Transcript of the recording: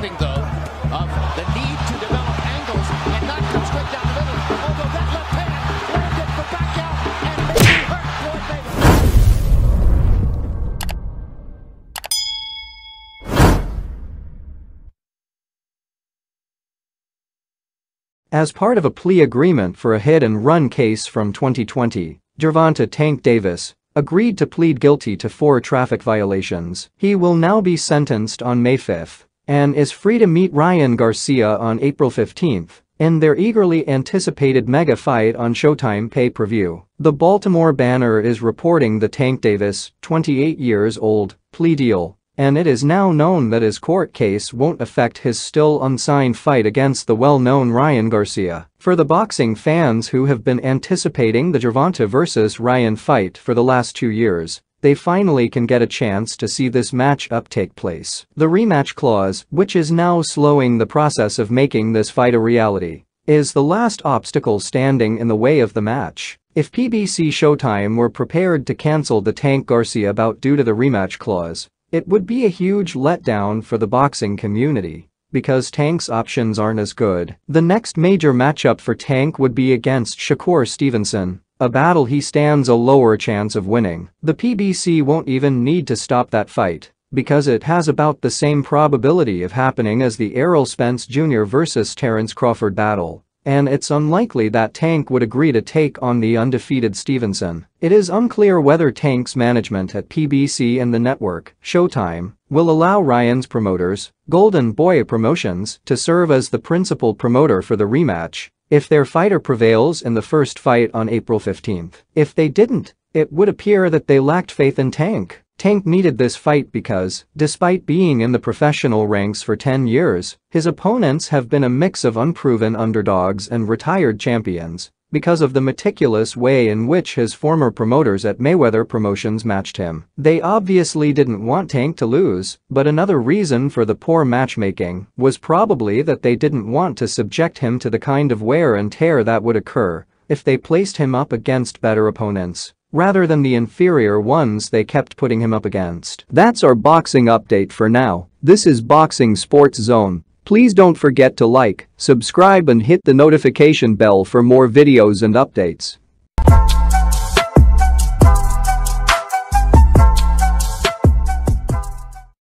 understanding, though, of the need to develop angles and not come straight down the middle. Although that left hand landed for back out and maybe hurt Floyd Mayweather. As part of a plea agreement for a hit-and-run case from 2020, Gervonta "Tank" Davis agreed to plead guilty to 4 traffic violations. He will now be sentenced on May 5 and is free to meet Ryan Garcia on April 15 in their eagerly anticipated mega fight on Showtime PPV. The Baltimore Banner is reporting the Tank Davis, 28 years old, plea deal, and it is now known that his court case won't affect his still unsigned fight against the well-known Ryan Garcia. For the boxing fans who have been anticipating the Gervonta vs. Ryan fight for the last 2 years, they finally can get a chance to see this matchup take place. The rematch clause, which is now slowing the process of making this fight a reality, is the last obstacle standing in the way of the match. If PBC Showtime were prepared to cancel the Tank Garcia bout due to the rematch clause, it would be a huge letdown for the boxing community, because Tank's options aren't as good. The next major matchup for Tank would be against Shakur Stevenson, a battle he stands a lower chance of winning. The PBC won't even need to stop that fight, because it has about the same probability of happening as the Errol Spence Jr. vs. Terence Crawford battle, and it's unlikely that Tank would agree to take on the undefeated Stevenson. It is unclear whether Tank's management at PBC and the network, Showtime, will allow Ryan's promoters, Golden Boy Promotions, to serve as the principal promoter for the rematch if their fighter prevails in the first fight on April 15. If they didn't, it would appear that they lacked faith in Tank. Tank needed this fight because, despite being in the professional ranks for 10 years, his opponents have been a mix of unproven underdogs and retired champions because of the meticulous way in which his former promoters at Mayweather Promotions matched him. They obviously didn't want Tank to lose, but another reason for the poor matchmaking was probably that they didn't want to subject him to the kind of wear and tear that would occur if they placed him up against better opponents, rather than the inferior ones they kept putting him up against. That's our boxing update for now. This is Boxing Sports Zone. Please don't forget to like, subscribe and hit the notification bell for more videos and updates.